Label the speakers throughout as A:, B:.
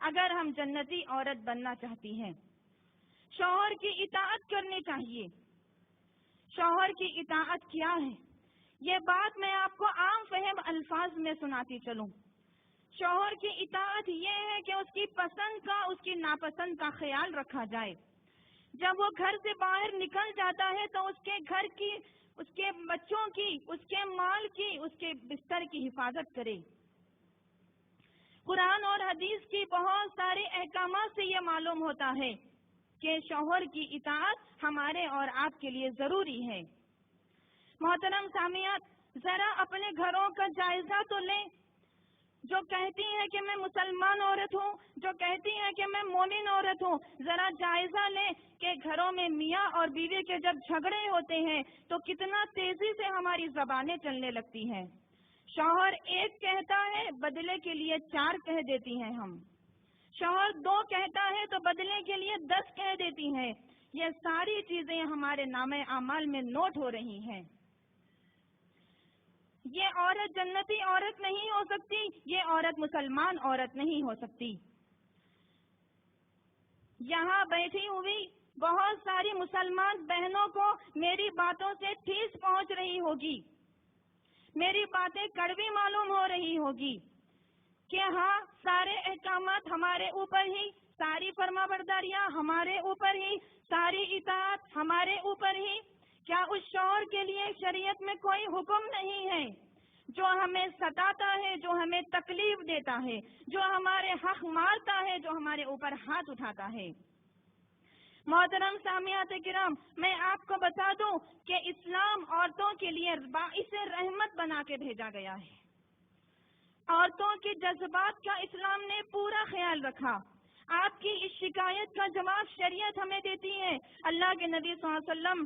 A: اگر ہم جنتی عورت بننا چاہتی ہیں۔ شوہر کی اطاعت کرنی چاہیے۔ شوہر کی اطاعت کیا ہے؟ یہ بات میں آپ کو عام فہم الفاظ میں سناتی چلوں۔ شوہر کی اطاعت یہ ہے کہ اس کی پسند کا، اس کی ناپسند کا خیال رکھا جائے۔ جب وہ گھر سے باہر نکل جاتا ہے تو اس کے گھر کی، اس کے بچوں کی، اس کے مال کی، اس کے بستر کی حفاظت کرے۔ قرآن اور حدیث کی بہت سارے احکامات سے یہ معلوم ہوتا ہے کہ شوہر کی اطاعت ہمارے اور آپ کے لیے ضروری ہے۔ محترم سامعات، ذرا اپنے گھروں کا جائزہ تو لیں۔ جو کہتی ہیں کہ میں مسلمان عورت ہوں، جو کہتی ہیں کہ میں مومن عورت ہوں، ذرا جائزہ لیں کہ گھروں میں میاں اور بیوی کے جب جھگڑے ہوتے ہیں تو کتنا تیزی سے ہماری زبانیں چلنے لگتی ہیں۔ شوہر ایک کہتا ہے، بدلے کے لیے 4 کہہ دیتی ہیں ہم۔ شوہر 2 کہتا ہے تو بدلے کے لیے 10 کہہ دیتی ہیں۔ یہ ساری چیزیں ہمارے نامہ اعمال میں نوٹ ہو رہی ہیں۔ یہ عورت جنتی عورت نہیں ہو سکتی، یہ عورت مسلمان عورت نہیں ہو سکتی۔ یہاں بیٹھی ہوئی بہت ساری مسلمان بہنوں کو میری باتوں سے ٹھیس پہنچ رہی ہوگی، میری باتیں کڑوی معلوم ہو رہی ہوگی کہ ہاں، سارے احکامات ہمارے اوپر ہی، ساری فرما برداریاں ہمارے اوپر ہی، ساری اطاعت ہمارے اوپر ہی۔ کیا اس شوہر کے لیے شریعت میں کوئی حکم نہیں ہے جو ہمیں ستاتا ہے، جو ہمیں تکلیف دیتا ہے، جو ہمارے حق مارتا ہے، جو ہمارے اوپر ہاتھ اٹھاتا ہے؟ محترم سامعات کرام، میں آپ کو بتا دوں کہ اسلام عورتوں کے لیے باعث رحمت بنا کے بھیجا گیا ہے۔ عورتوں کے جذبات کا اسلام نے پورا خیال رکھا۔ آپ کی اس شکایت کا جواب شریعت ہمیں دیتی ہے۔ اللہ کے نبی صلی اللہ علیہ وسلم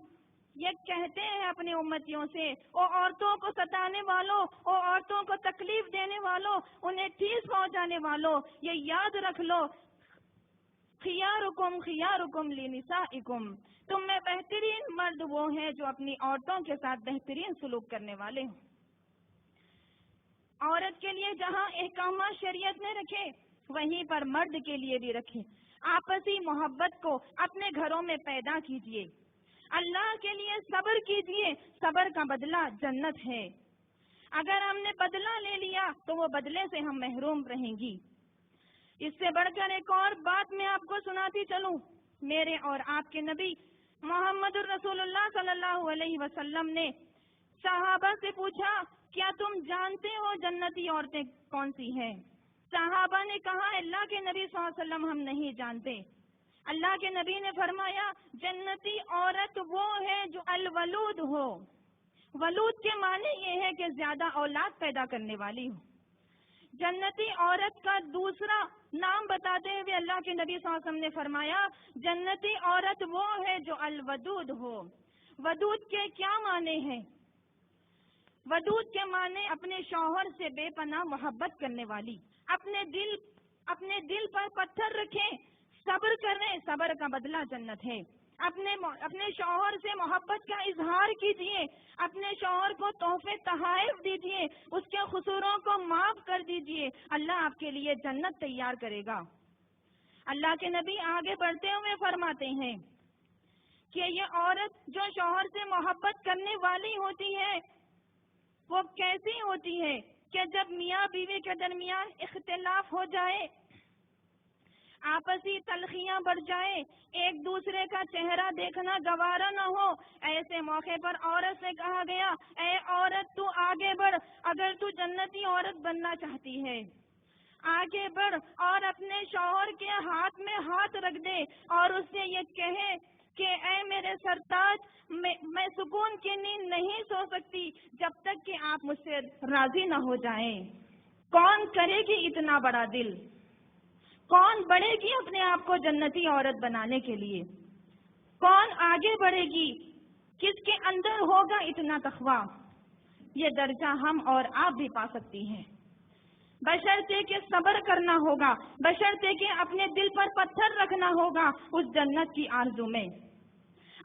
A: یہ کہتے ہیں اپنی امتیوں سے، او عورتوں کو ستانے والوں، او عورتوں کو تکلیف دینے والوں، انہیں ٹھیس پہنچانے والوں، یہ یاد رکھ لو، خیارکم خیارکم لنسائکم، تم میں بہترین مرد وہ ہیں جو اپنی عورتوں کے ساتھ بہترین سلوک کرنے والے ہوں۔ عورت کے لیے جہاں احکامات شریعت نے رکھے، وہیں پر مرد کے لیے بھی رکھے۔ آپسی محبت کو اپنے گھروں میں پیدا کیجیے۔ اللہ کے لیے صبر کیجیے، صبر کا بدلہ جنت ہے۔ اگر ہم نے بدلہ لے لیا تو وہ بدلے سے ہم محروم رہیں گی۔ اس سے بڑھ کر ایک اور بات میں آپ کو سناتی چلوں۔ میرے اور آپ کے نبی محمد الرسول اللہ صلی اللہ علیہ وسلم نے صحابہ سے پوچھا، کیا تم جانتے ہو جنتی عورتیں کون سی ہیں؟ صحابہ نے کہا، اللہ کے نبی صلی اللہ علیہ وسلم ہم نہیں جانتے۔ اللہ کے نبی نے فرمایا، جنتی عورت وہ ہے جو الولود ہو۔ ولود کے معنی یہ ہے کہ زیادہ اولاد پیدا کرنے والی ہو۔ جنتی عورت کا دوسرا نام بتاتے ہوئے اللہ کے نبی صلی اللہ علیہ وسلم نے فرمایا، جنتی عورت وہ ہے جو الودود ہو۔ ودود کے کیا معنی ہیں؟ ودود کے معنی اپنے شوہر سے بے پناہ محبت کرنے والی، اپنے دل پر پتھر رکھیں، صبر کریں، صبر کا بدلہ جنت ہے۔ اپنے شوہر سے محبت کا اظہار کیجیے، اپنے شوہر کو تحفے تحائف دیجیے، اس کے قصوروں کو معاف کر دیجیے، اللہ آپ کے لیے جنت تیار کرے گا۔ اللہ کے نبی آگے بڑھتے ہوئے فرماتے ہیں کہ یہ عورت جو شوہر سے محبت کرنے والی ہوتی ہے وہ کیسی ہوتی ہے کہ جب میاں بیوی کے درمیان اختلاف ہو جائے، آپسی تلخیاں بڑھ جائے، ایک دوسرے کا چہرہ دیکھنا گوارا نہ ہو، ایسے موقع پر عورت سے کہا گیا، اے عورت تو آگے بڑھ، اگر تو جنتی عورت بننا چاہتی ہے آگے بڑھ اور اپنے شوہر کے ہاتھ میں ہاتھ رکھ دے اور اس سے یہ کہے کہ اے میرے سرتاج، میں سکون کی نیند نہیں سو سکتی جب تک کہ آپ مجھ سے راضی نہ ہو جائیں۔ کون کرے گی اتنا بڑا دل؟ کون بڑھے گی اپنے آپ کو جنتی عورت بنانے کے لیے؟ کون آگے بڑھے گی؟ کس کے اندر ہوگا اتنا تقویٰ؟ یہ درجہ ہم اور آپ بھی پا سکتی ہیں، بشرطے کہ صبر کرنا ہوگا، بشرطے کہ اپنے دل پر پتھر رکھنا ہوگا اس جنت کی آرزو میں۔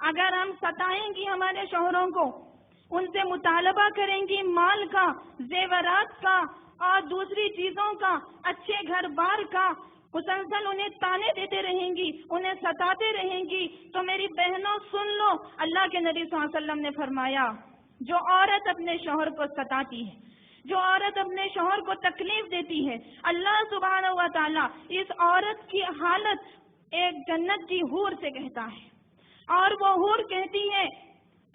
A: اگر ہم ستائیں گی ہمارے شوہروں کو، ان سے مطالبہ کریں گی مال کا، زیورات کا اور دوسری چیزوں کا، اچھے گھر بار کا، مسلسل انہیں تانے دیتے رہیں گی، انہیں ستاتے رہیں گی، تو میری بہنوں سن لو، اللہ کے نبی صلی اللہ علیہ وسلم نے فرمایا جو عورت اپنے شوہر کو ستاتی ہے، جو عورت اپنے شوہر کو تکلیف دیتی ہے، اللہ سبحانہ و تعالیٰ اس عورت کی حالت ایک جنت کی حور سے کہتا ہے، اور وہ حور کہتی ہے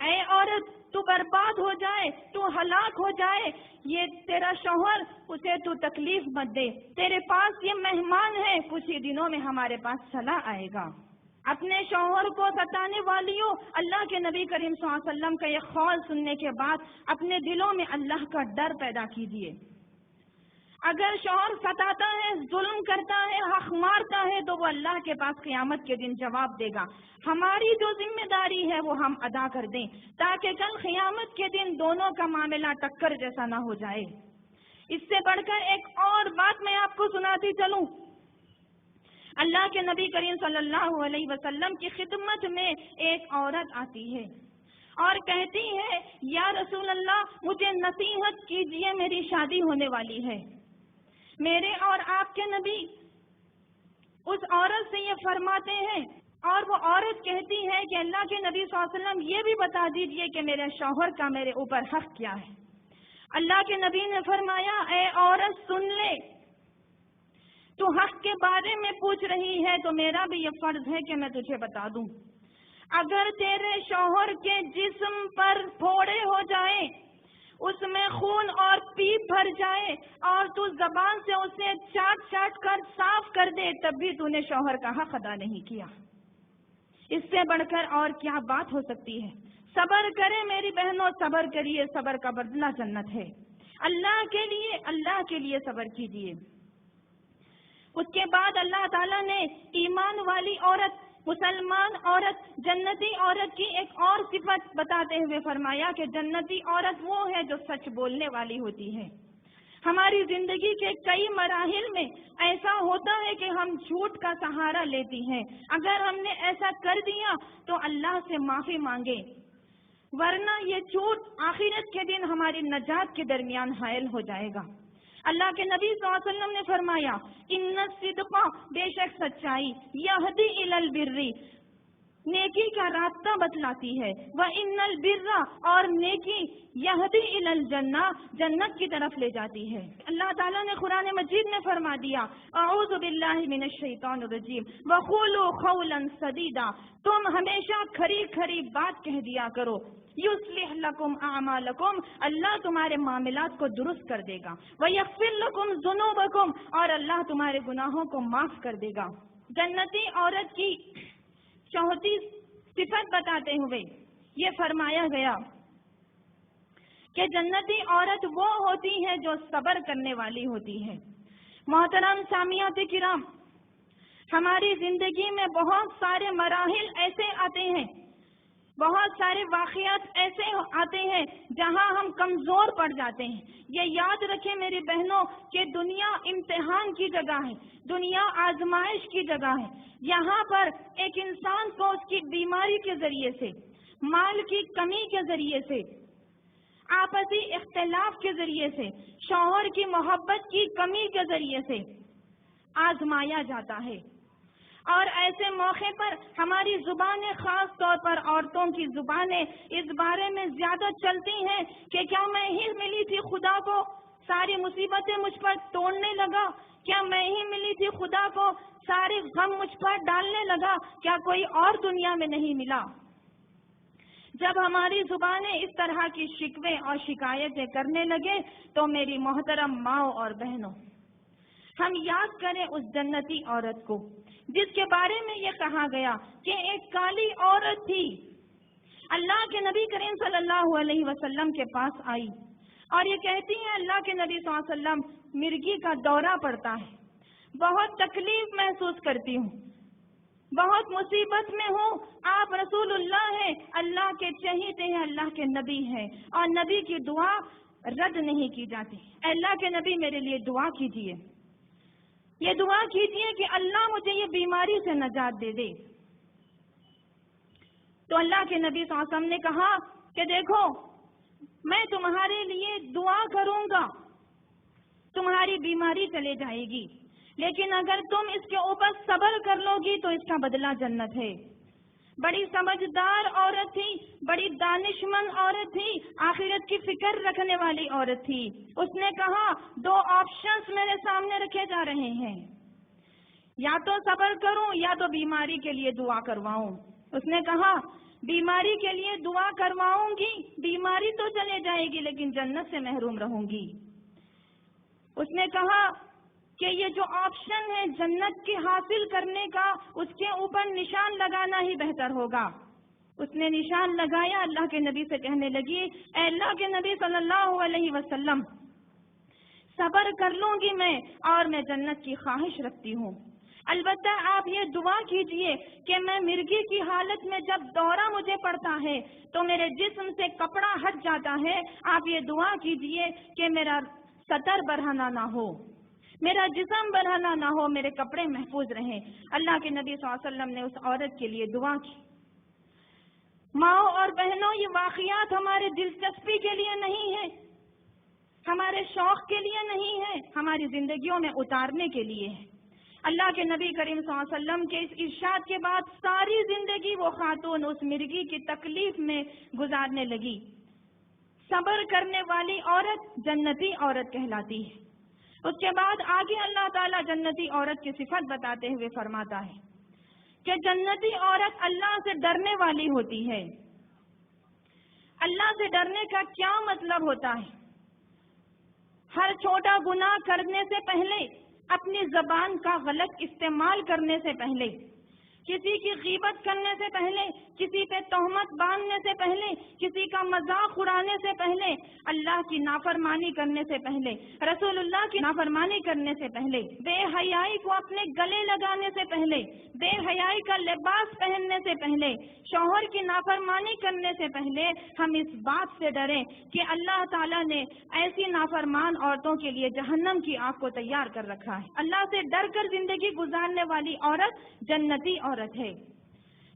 A: اے عورت تو برباد ہو جائے، تو ہلاک ہو جائے، یہ تیرا شوہر اسے تو تکلیف مت دے، تیرے پاس یہ مہمان ہے، کچھ ہی دنوں میں ہمارے پاس چلا آئے گا۔ اپنے شوہر کو ستانے والیوں، اللہ کے نبی کریم صلی اللہ علیہ وسلم کا یہ قول سننے کے بعد اپنے دلوں میں اللہ کا ڈر پیدا کیجیے۔ اگر شوہر ستاتا ہے، ظلم کرتا ہے، حق مارتا ہے، تو وہ اللہ کے پاس قیامت کے دن جواب دے گا۔ ہماری جو ذمہ داری ہے وہ ہم ادا کر دیں، تاکہ کل قیامت کے دن دونوں کا معاملہ ٹکر جیسا نہ ہو جائے۔ اس سے بڑھ کر ایک اور بات میں آپ کو سناتی چلوں، اللہ کے نبی کریم صلی اللہ علیہ وسلم کی خدمت میں ایک عورت آتی ہے اور کہتی ہے یا رسول اللہ مجھے نصیحت کیجیے، میری شادی ہونے والی ہے۔ میرے اور آپ کے نبی اس عورت سے یہ فرماتے ہیں، اور وہ عورت کہتی ہے کہ اللہ کے نبی صلی اللہ علیہ وسلم یہ بھی بتا دیجئے کہ میرے شوہر کا میرے اوپر حق کیا ہے۔ اللہ کے نبی نے فرمایا اے عورت سن لے، تو حق کے بارے میں پوچھ رہی ہے تو میرا بھی یہ فرض ہے کہ میں تجھے بتا دوں، اگر تیرے شوہر کے جسم پر پھوڑے ہو جائیں، اس میں خون اور پیپ بھر جائے اور تو زبان سے اسے چاٹ چاٹ کر صاف کر دے، تب بھی تو نے شوہر کا حق ادا نہیں کیا۔ اس سے بڑھ کر اور کیا بات ہو سکتی ہے؟ صبر کرے میری بہنوں، صبر کریے، صبر کا بدلہ جنت ہے۔ اللہ کے لیے صبر کیجیے۔ اس کے بعد اللہ تعالیٰ نے ایمان والی عورت، مسلمان عورت، جنتی عورت کی ایک اور صفت بتاتے ہوئے فرمایا کہ جنتی عورت وہ ہے جو سچ بولنے والی ہوتی ہے۔ ہماری زندگی کے کئی مراحل میں ایسا ہوتا ہے کہ ہم جھوٹ کا سہارا لیتی ہیں، اگر ہم نے ایسا کر دیا تو اللہ سے معافی مانگے، ورنہ یہ جھوٹ آخرت کے دن ہماری نجات کے درمیان حائل ہو جائے گا۔ اللہ کے نبی صلی اللہ علیہ وسلم نے فرمایا ان الصدق، بے شک سچائی، یہدی الی البر، نیکی کا راستہ بتلاتی ہے، وَإِنَّ الْبِرَّ، اور نیکی یہدی الی الجنہ، جنت کی طرف لے جاتی ہے۔ اللہ تعالیٰ نے قرآن مجید میں فرما دیا اعوذ باللہ من الشیطان الرجیم وَقُولُوا قَوْلًا سَدِیدًا، تم ہمیشہ کھری کھری بات کہہ دیا کرو، یصلح لکم اعمالکم، اللہ تمہارے معاملات کو درست کر دے گا، ویغفر لکم ذنوبکم، اور اللہ تمہارے گناہوں کو معاف کر دے گا۔ جنتی عورت کی چوتھی صفت بتاتے ہوئے یہ فرمایا گیا کہ جنتی عورت وہ ہوتی ہے جو صبر کرنے والی ہوتی ہے۔ محترم سامعات کرام، ہماری زندگی میں بہت سارے مراحل ایسے آتے ہیں، بہت سارے واقعات ایسے آتے ہیں جہاں ہم کمزور پڑ جاتے ہیں۔ یہ یاد رکھیں میری بہنوں کہ دنیا امتحان کی جگہ ہے، دنیا آزمائش کی جگہ ہے۔ یہاں پر ایک انسان کو اس کی بیماری کے ذریعے سے، مال کی کمی کے ذریعے سے، آپسی اختلاف کے ذریعے سے، شوہر کی محبت کی کمی کے ذریعے سے آزمایا جاتا ہے۔ اور ایسے موقع پر ہماری زبانیں، خاص طور پر عورتوں کی زبانیں اس بارے میں زیادہ چلتی ہیں کہ کیا میں ہی ملی تھی خدا کو، ساری مصیبتیں مجھ پر توڑنے لگا، کیا میں ہی ملی تھی خدا کو، سارے غم مجھ پر ڈالنے لگا، کیا کوئی اور دنیا میں نہیں ملا؟ جب ہماری زبانیں اس طرح کی شکوے اور شکایتیں کرنے لگے تو میری محترم ماؤں اور بہنوں، ہم یاد کریں اس جنتی عورت کو جس کے بارے میں یہ کہا گیا کہ ایک کالی عورت تھی، اللہ کے نبی کریم صلی اللہ علیہ وسلم کے پاس آئی اور یہ کہتی ہے اللہ کے نبی صلی اللہ علیہ وسلم مرگی کا دورہ پڑتا ہے، بہت تکلیف محسوس کرتی ہوں، بہت مصیبت میں ہوں، آپ رسول اللہ ہیں، اللہ کے چہیتے ہیں، اللہ کے نبی ہیں، اور نبی کی دعا رد نہیں کی جاتی۔ اے اللہ کے نبی میرے لیے دعا کیجیے، یہ دعا کیجیے کہ اللہ مجھے یہ بیماری سے نجات دے دے۔ تو اللہ کے نبی صلی اللہ علیہ وسلم نے کہا کہ دیکھو میں تمہارے لیے دعا کروں گا، تمہاری بیماری چلے جائے گی، لیکن اگر تم اس کے اوپر صبر کر لو گی تو اس کا بدلہ جنت ہے۔ بڑی سمجھدار عورت تھی، بڑی دانشمند عورت تھی، آخرت کی فکر رکھنے والی عورت تھی۔ اس نے کہا 2 آپشنز میرے سامنے رکھے جا رہے ہیں، یا تو صبر کروں یا تو بیماری کے لیے دعا کرواؤں۔ اس نے کہا بیماری کے لیے دعا کرواؤں گی، بیماری تو چلے جائے گی لیکن جنت سے محروم رہوں گی۔ اس نے کہا کہ یہ جو آپشن ہے جنت کے حاصل کرنے کا، اس کے اوپر نشان لگانا ہی بہتر ہوگا۔ اس نے نشان لگایا، اللہ کے نبی سے کہنے لگی اے اللہ کے نبی صلی اللہ علیہ وسلم، صبر کر لوں گی میں اور میں جنت کی خواہش رکھتی ہوں، البتہ آپ یہ دعا کیجئے کہ میں مرغی کی حالت میں جب دورہ مجھے پڑتا ہے تو میرے جسم سے کپڑا ہٹ جاتا ہے، آپ یہ دعا کیجئے کہ میرا سطر برہنہ نہ ہو، میرا جسم برہنہ نہ ہو، میرے کپڑے محفوظ رہیں۔ اللہ کے نبی صلی اللہ علیہ وسلم نے اس عورت کے لیے دعا کی۔ ماؤں اور بہنوں، یہ واقعات ہمارے دلچسپی کے لیے نہیں ہے، ہمارے شوق کے لیے نہیں ہے، ہماری زندگیوں میں اتارنے کے لیے ہے۔ اللہ کے نبی کریم صلی اللہ علیہ وسلم کے اس ارشاد کے بعد ساری زندگی وہ خاتون اس مرغی کی تکلیف میں گزارنے لگی۔ صبر کرنے والی عورت جنتی عورت کہلاتی ہے۔ اس کے بعد آگے اللہ تعالیٰ جنتی عورت کی صفت بتاتے ہوئے فرماتا ہے کہ جنتی عورت اللہ سے ڈرنے والی ہوتی ہے۔ اللہ سے ڈرنے کا کیا مطلب ہوتا ہے؟ ہر چھوٹا گناہ کرنے سے پہلے، اپنی زبان کا غلط استعمال کرنے سے پہلے، کسی کی غیبت کرنے سے پہلے، کسی پہ تہمت باندھنے سے پہلے، کسی کا مذاق اڑانے سے پہلے، اللہ کی نافرمانی کرنے سے پہلے، رسول اللہ کی نافرمانی کرنے سے پہلے، بے حیائی کو اپنے گلے لگانے سے پہلے، بے حیائی کا لباس پہننے سے پہلے، شوہر کی نافرمانی کرنے سے پہلے ہم اس بات سے ڈریں کہ اللہ تعالیٰ نے ایسی نافرمان عورتوں کے لیے جہنم کی آگ کو تیار کر رکھا ہے۔ اللہ سے ڈر کر زندگی گزارنے والی عورت جنتی عورت ہے۔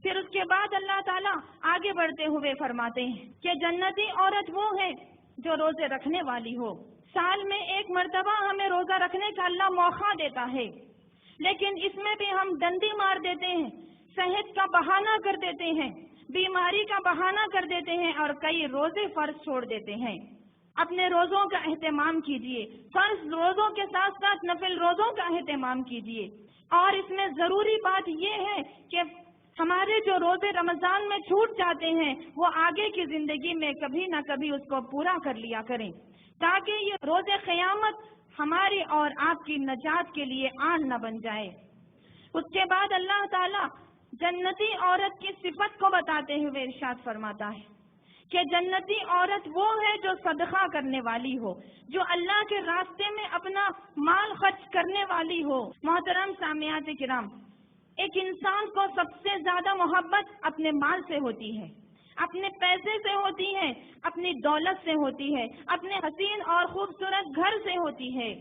A: پھر اس کے بعد اللہ تعالیٰ آگے بڑھتے ہوئے فرماتے ہیں کہ جنتی عورت وہ ہے جو روزے رکھنے والی ہو۔ سال میں 1 مرتبہ ہمیں روزہ رکھنے کا اللہ موقع دیتا ہے، لیکن اس میں بھی ہم ڈنڈی مار دیتے ہیں، صحت کا بہانہ کر دیتے ہیں، بیماری کا بہانہ کر دیتے ہیں اور کئی روزے فرض چھوڑ دیتے ہیں۔ اپنے روزوں کا اہتمام کیجیے، فرض روزوں کے ساتھ ساتھ نفل روزوں کا اہتمام کیجیے۔ اور اس میں ضروری بات یہ ہے کہ ہمارے جو روزے رمضان میں چھوٹ جاتے ہیں وہ آگے کی زندگی میں کبھی نہ کبھی اس کو پورا کر لیا کریں، تاکہ یہ روزے قیامت ہماری اور آپ کی نجات کے لیے آن نہ بن جائے۔ اس کے بعد اللہ تعالیٰ جنتی عورت کی صفت کو بتاتے ہوئے ارشاد فرماتا ہے کہ جنتی عورت وہ ہے جو صدقہ کرنے والی ہو، جو اللہ کے راستے میں اپنا مال خرچ کرنے والی ہو۔ محترم سامعات کرام، ایک انسان کو سب سے زیادہ محبت اپنے مال سے ہوتی ہے، اپنے پیسے سے ہوتی ہے، اپنی دولت سے ہوتی ہے، اپنے حسین اور خوبصورت گھر سے ہوتی ہے۔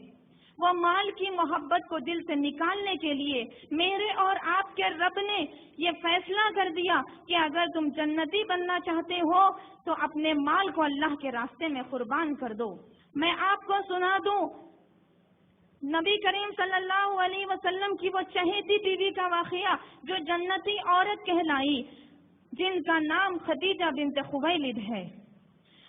A: وہ مال کی محبت کو دل سے نکالنے کے لیے میرے اور آپ کے رب نے یہ فیصلہ کر دیا کہ اگر تم جنتی بننا چاہتے ہو تو اپنے مال کو اللہ کے راستے میں قربان کر دو۔ میں آپ کو سنا دوں نبی کریم صلی اللہ علیہ وسلم کی وہ چہیتی بیوی کا واقعہ جو جنتی عورت کہلائی، جن کا نام خدیجہ بنت خویلد ہے۔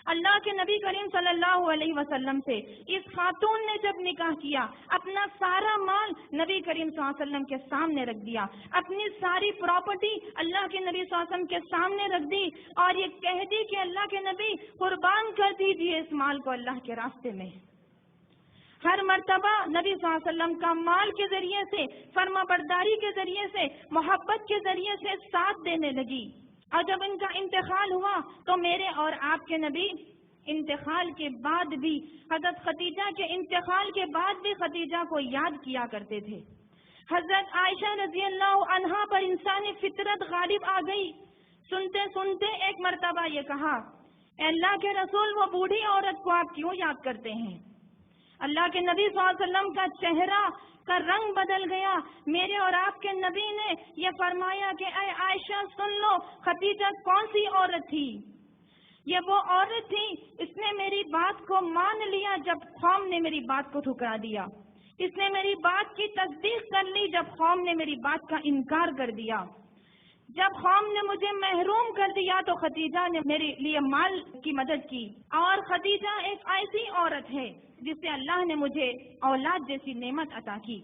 A: اللہ کے نبی کریم صلی اللہ علیہ وسلم سے اس خاتون نے جب نکاح کیا، اپنا سارا مال نبی کریم صلی اللہ علیہ وسلم کے سامنے رکھ دیا، اپنی ساری پراپرٹی اللہ کے نبی صلی اللہ علیہ وسلم کے سامنے رکھ دی اور یہ کہہ دی کہ اللہ کے نبی قربان کر دیجیے اس مال کو اللہ کے راستے میں۔ ہر مرتبہ نبی صلی اللہ علیہ وسلم کا مال کے ذریعے سے، فرما برداری کے ذریعے سے، محبت کے ذریعے سے ساتھ دینے لگی۔ اور جب ان کا انتقال ہوا تو میرے اور آپ کے نبی انتقال کے بعد بھی، حضرت خدیجہ کے انتقال کے بعد بھی خدیجہ کو یاد کیا کرتے تھے۔ حضرت عائشہ رضی اللہ عنہا پر انسانی فطرت غالب آ گئی۔ سنتے سنتے ایک مرتبہ یہ کہا، اے اللہ کے رسول، وہ بوڑھی عورت کو آپ کیوں یاد کرتے ہیں؟ اللہ کے نبی صلی اللہ علیہ وسلم کا چہرہ کا رنگ بدل گیا۔ میرے اور آپ کے نبی نے یہ فرمایا کہ اے عائشہ سن لو، خدیجہ کون سی عورت تھی؟ یہ وہ عورت تھی، اس نے میری بات کو مان لیا جب قوم نے میری بات کو ٹھکرا دیا۔ اس نے میری بات کی تصدیق کر لی جب قوم نے میری بات کا انکار کر دیا۔ جب قوم نے مجھے محروم کر دیا تو خدیجہ نے میرے لیے مال کی مدد کی، اور خدیجہ ایک ایسی عورت ہے جس سے اللہ نے مجھے اولاد جیسی نعمت عطا کی۔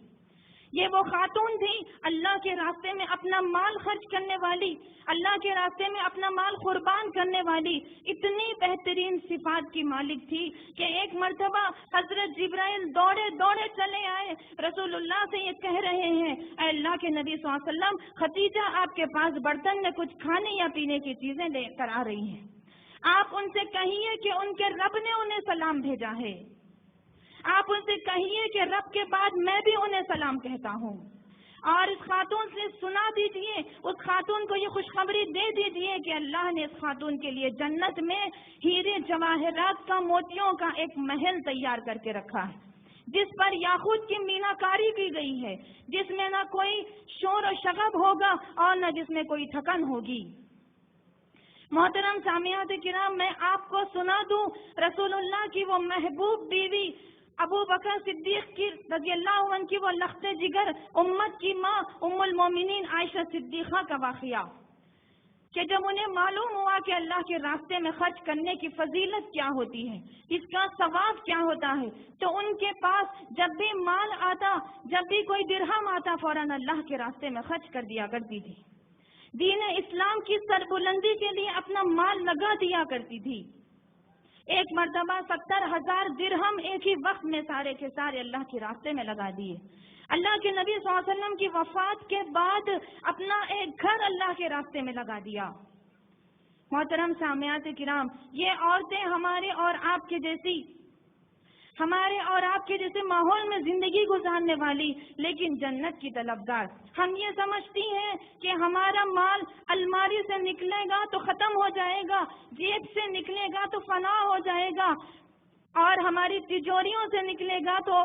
A: یہ وہ خاتون تھی اللہ کے راستے میں اپنا مال خرچ کرنے والی، اللہ کے راستے میں اپنا مال قربان کرنے والی، اتنی بہترین صفات کی مالک تھی کہ ایک مرتبہ حضرت جبرائیل دوڑے دوڑے چلے آئے، رسول اللہ سے یہ کہہ رہے ہیں، اے اللہ کے نبی صلی اللہ علیہ وسلم، خدیجہ آپ کے پاس برتن میں کچھ کھانے یا پینے کی چیزیں لے کر آ رہی ہیں، آپ ان سے کہیے کہ ان کے رب نے انہیں سلام بھیجا ہے، آپ ان سے کہیے کہ رب کے بعد میں بھی انہیں سلام کہتا ہوں، اور اس خاتون سے سنا دیجئے، اس خاتون کو یہ خوشخبری دے دیجئے کہ اللہ نے اس خاتون کے لیے جنت میں ہیرے جواہرات کا، موتیوں کا ایک محل تیار کر کے رکھا ہے، جس پر یاقوت کی مینا کاری کی گئی ہے، جس میں نہ کوئی شور و شغب ہوگا اور نہ جس میں کوئی تھکن ہوگی۔ محترم سامعات کرام، میں آپ کو سنا دوں رسول اللہ کی وہ محبوب بیوی ابو بکر صدیق کی رضی اللہ عنہ کی وہ لخت جگر، امت کی ماں ام المومنین عائشہ صدیقہ کا واقعہ، کہ جب انہیں معلوم ہوا کہ اللہ کے راستے میں خرچ کرنے کی فضیلت کیا ہوتی ہے، اس کا ثواب کیا ہوتا ہے، تو ان کے پاس جب بھی مال آتا، جب بھی کوئی درہم آتا، فوراً اللہ کے راستے میں خرچ کر دیا کرتی تھی، دین اسلام کی سربلندی کے لیے اپنا مال لگا دیا کرتی تھی۔ ایک مرتبہ 70,000 درہم ایک ہی وقت میں سارے کے سارے اللہ کے راستے میں لگا دیے۔ اللہ کے نبی صلی اللہ علیہ وسلم کی وفات کے بعد اپنا ایک گھر اللہ کے راستے میں لگا دیا۔ محترم سامعات کرام، یہ عورتیں ہمارے اور آپ کے جیسے ماحول میں زندگی گزارنے والی، لیکن جنت کی طلبگار۔ ہم یہ سمجھتی ہیں کہ ہمارا مال الماری سے نکلے گا تو ختم ہو جائے گا، جیب سے نکلے گا تو فنا ہو جائے گا، اور ہماری تجوریوں سے نکلے گا تو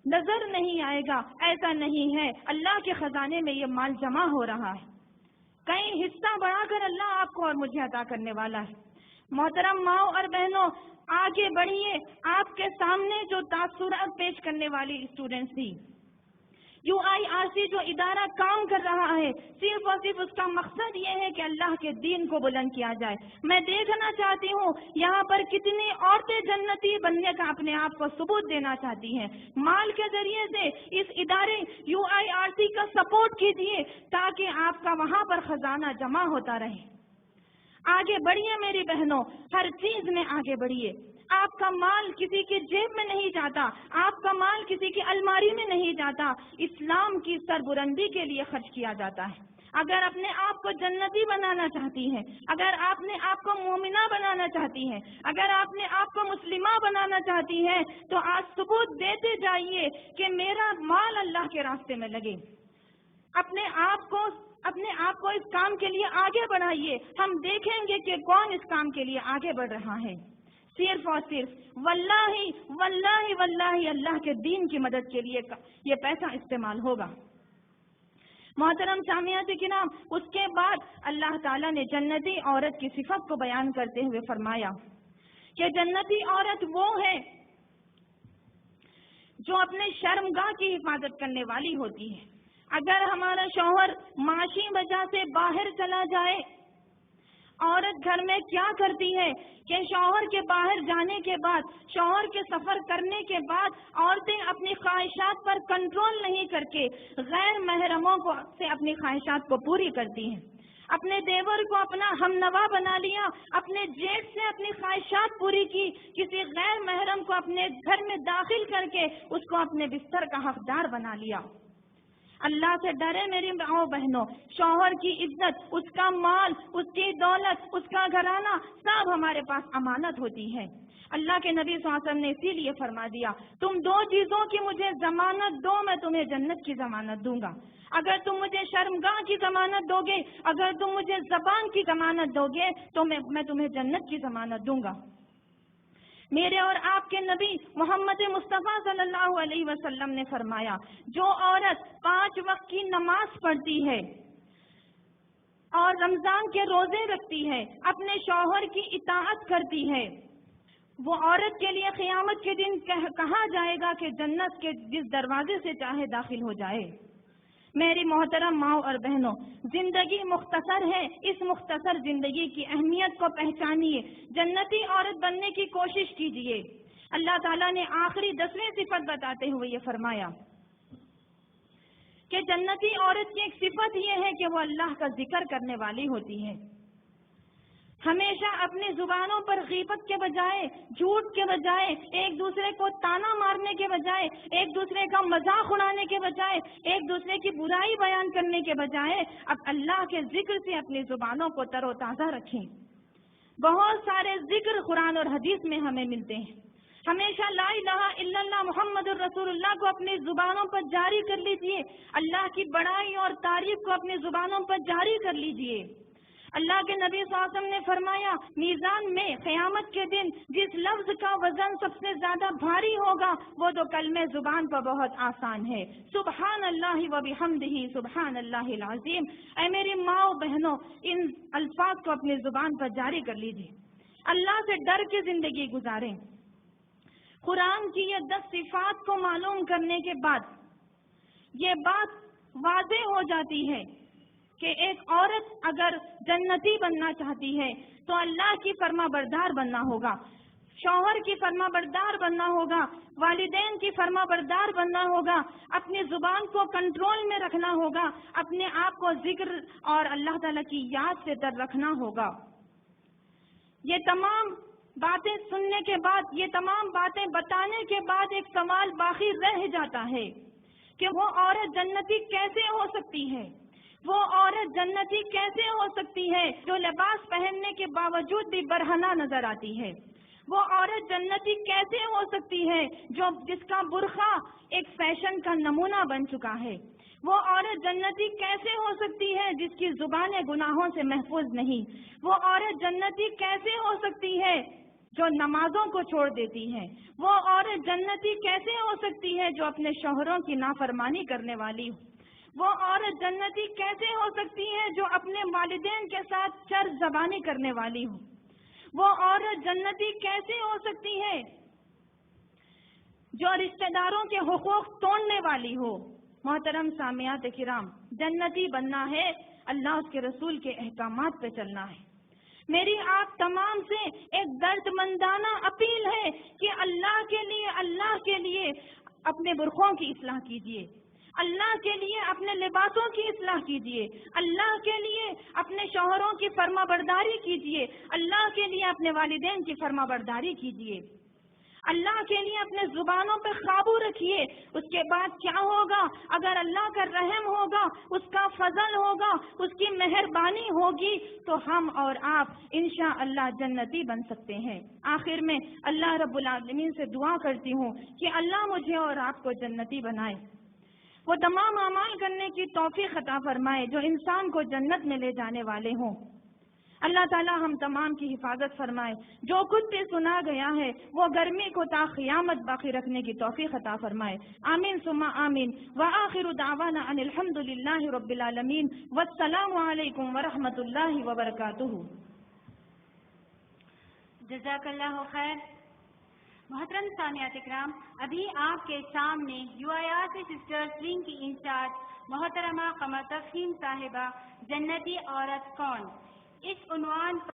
A: نظر نہیں آئے گا۔ ایسا نہیں ہے، اللہ کے خزانے میں یہ مال جمع ہو رہا ہے، کہیں حصہ بڑھا کر اللہ آپ کو اور مجھے عطا کرنے والا ہے۔ محترم ماؤں اور بہنوں، آگے بڑھیے۔ آپ کے سامنے جو تاثرات پیش کرنے والی اسٹوڈنٹس تھی، UIRC جو ادارہ کام کر رہا ہے، صرف اور صرف اس کا مقصد یہ ہے کہ اللہ کے دین کو بلند کیا جائے۔ میں دیکھنا چاہتی ہوں یہاں پر کتنی عورتیں جنتی بننے کا اپنے آپ کو ثبوت دینا چاہتی ہیں۔ مال کے ذریعے سے اس ادارے UIRC کا سپورٹ کیجیے تاکہ آپ کا وہاں پر خزانہ جمع ہوتا رہے۔ آگے بڑھیے میری بہنوں، ہر چیز میں آگے بڑھیے۔ آپ کا مال کسی کی جیب میں نہیں جاتا، آپ کا مال کسی کی الماری میں نہیں جاتا، اسلام کی سربلندی کے لیے خرچ کیا جاتا ہے۔ اگر اپنے آپ کو جنتی بنانا چاہتی ہیں، اگر آپ نے آپ کو مومنہ بنانا چاہتی ہیں، اگر آپ نے آپ کو مسلمہ بنانا چاہتی ہیں، تو آج ثبوت دیتے جائیے کہ میرا مال اللہ کے راستے میں لگے۔ اپنے آپ کو اس کام کے لیے آگے بڑھائیے۔ ہم دیکھیں گے کہ کون اس کام کے لیے آگے بڑھ رہا ہے۔ صرف اور صرف واللہ اللہ کے دین کی مدد کے لیے یہ پیسہ استعمال ہوگا۔ محترم سامعات کرام، اس کے بعد اللہ تعالیٰ نے جنتی عورت کی صفت کو بیان کرتے ہوئے فرمایا کہ جنتی عورت وہ ہے جو اپنے شرمگاہ کی حفاظت کرنے والی ہوتی ہے۔ اگر ہمارا شوہر معاشی وجہ سے باہر چلا جائے، عورت گھر میں کیا کرتی ہے کہ شوہر کے باہر جانے کے بعد، شوہر کے سفر کرنے کے بعد، عورتیں اپنی خواہشات پر کنٹرول نہیں کر کے غیر محرموں سے اپنی خواہشات کو پوری کرتی ہیں۔ اپنے دیور کو اپنا ہمنوا بنا لیا، اپنے جیٹ سے اپنی خواہشات پوری کی، کسی غیر محرم کو اپنے گھر میں داخل کر کے اس کو اپنے بستر کا حقدار بنا لیا۔ اللہ سے ڈرے میری ماؤں بہنوں، شوہر کی عزت، اس کا مال، اس کی دولت، اس کا گھرانہ سب ہمارے پاس امانت ہوتی ہے۔ اللہ کے نبی صلی اللہ علیہ وسلم نے اسی لیے فرما دیا، تم دو چیزوں کی مجھے ضمانت دو، میں تمہیں جنت کی ضمانت دوں گا۔ اگر تم مجھے شرمگاہ کی ضمانت دو گے، اگر تم مجھے زبان کی ضمانت دو گے، تو میں تمہیں جنت کی ضمانت دوں گا۔ میرے اور آپ کے نبی محمد مصطفیٰ صلی اللہ علیہ وسلم نے فرمایا، جو عورت 5 وقت کی نماز پڑھتی ہے اور رمضان کے روزے رکھتی ہے، اپنے شوہر کی اطاعت کرتی ہے، وہ عورت کے لیے قیامت کے دن کہا جائے گا کہ جنت کے جس دروازے سے چاہے داخل ہو جائے۔ میری محترم ماؤں اور بہنوں، زندگی مختصر ہے، اس مختصر زندگی کی اہمیت کو پہچانیے، جنتی عورت بننے کی کوشش کیجیے۔ اللہ تعالیٰ نے آخری 10ویں صفت بتاتے ہوئے یہ فرمایا کہ جنتی عورت کی ایک صفت یہ ہے کہ وہ اللہ کا ذکر کرنے والی ہوتی ہے۔ ہمیشہ اپنی زبانوں پر غیبت کے بجائے، جھوٹ کے بجائے، ایک دوسرے کو تانا مارنے کے بجائے، ایک دوسرے کا مذاق اڑانے کے بجائے، ایک دوسرے کی برائی بیان کرنے کے بجائے اب اللہ کے ذکر سے اپنی زبانوں کو تر و تازہ رکھیں۔ بہت سارے ذکر قرآن اور حدیث میں ہمیں ملتے ہیں۔ ہمیشہ لا الہ الا اللہ محمد الرسول اللہ کو اپنی زبانوں پر جاری کر لیجئے، اللہ کی بڑائی اور تعریف کو اپنی زبانوں پر جاری کر لیجئے۔ اللہ کے نبی صلی اللہ علیہ وسلم نے فرمایا، میزان میں قیامت کے دن جس لفظ کا وزن سب سے زیادہ بھاری ہوگا وہ تو کلمہ زبان پر بہت آسان ہے، سبحان اللہ و بحمدہ سبحان اللہ العظیم۔ اے میری ماں بہنوں، ان الفاظ کو اپنی زبان پر جاری کر لیجیے، اللہ سے ڈر کے زندگی گزاریں۔ قرآن کی یہ 10 صفات کو معلوم کرنے کے بعد یہ بات واضح ہو جاتی ہے کہ ایک عورت اگر جنتی بننا چاہتی ہے تو اللہ کی فرما بردار بننا ہوگا، شوہر کی فرما بردار بننا ہوگا، والدین کی فرما بردار بننا ہوگا، اپنی زبان کو کنٹرول میں رکھنا ہوگا، اپنے آپ کو ذکر اور اللہ تعالیٰ کی یاد سے در رکھنا ہوگا۔ یہ تمام باتیں سننے کے بعد، یہ تمام باتیں بتانے کے بعد ایک سوال باقی رہ جاتا ہے کہ وہ عورت جنتی کیسے ہو سکتی ہے؟ وہ عورت جنتی کیسے ہو سکتی ہے جو لباس پہننے کے باوجود بھی برہنہ نظر آتی ہے؟ وہ عورت جنتی کیسے ہو سکتی ہے جس کا برقع ایک فیشن کا نمونہ بن چکا ہے؟ وہ عورت جنتی کیسے ہو سکتی ہے جس کی زبانیں گناہوں سے محفوظ نہیں؟ وہ عورت جنتی کیسے ہو سکتی ہے جو نمازوں کو چھوڑ دیتی ہے؟ وہ عورت جنتی کیسے ہو سکتی ہے جو اپنے شوہروں کی نافرمانی کرنے والی ہو؟ وہ عورت جنتی کیسے ہو سکتی ہے جو اپنے والدین کے ساتھ چر زبانی کرنے والی ہو؟ وہ عورت جنتی کیسے ہو سکتی ہے جو رشتہ داروں کے حقوق توڑنے والی ہو؟ محترم سامعات کرام، جنتی بننا ہے، اللہ اس کے رسول کے احکامات پہ چلنا ہے۔ میری آپ تمام سے ایک درد مندانہ اپیل ہے کہ اللہ کے لیے اپنے برقعوں کی اصلاح کیجیے، اللہ کے لیے اپنے لباسوں کی اصلاح کیجیے، اللہ کے لیے اپنے شوہروں کی فرما برداری کیجیے، اللہ کے لیے اپنے والدین کی فرما برداری کیجیے، اللہ کے لیے اپنے زبانوں پہ قابو رکھیے۔ اس کے بعد کیا ہوگا؟ اگر اللہ کا رحم ہوگا، اس کا فضل ہوگا، اس کی مہربانی ہوگی تو ہم اور آپ انشاءاللہ جنتی بن سکتے ہیں۔ آخر میں اللہ رب العالمین سے دعا کرتی ہوں کہ اللہ مجھے اور آپ کو جنتی بنائے، وہ تمام اعمال کرنے کی توفیق عطا فرمائے جو انسان کو جنت میں لے جانے والے ہوں۔ اللہ تعالیٰ ہم تمام کی حفاظت فرمائے۔ جو کچھ بھی سنا گیا ہے وہ گرمی کو تا قیامت باقی رکھنے کی توفیق عطا فرمائے، آمین ثم آمین۔ وآخر دعوانا ان الحمد للہ رب العالمین، والسلام علیکم ورحمۃ اللہ وبرکاتہ۔
B: جزاک اللہ خیر۔ محترم سامعات اکرام، ابھی آپ کے سامنے UIRC سسٹرز ونگ کی انچارج محترمہ قمر تفہیم صاحبہ، جنتی عورت کون، اس عنوان پر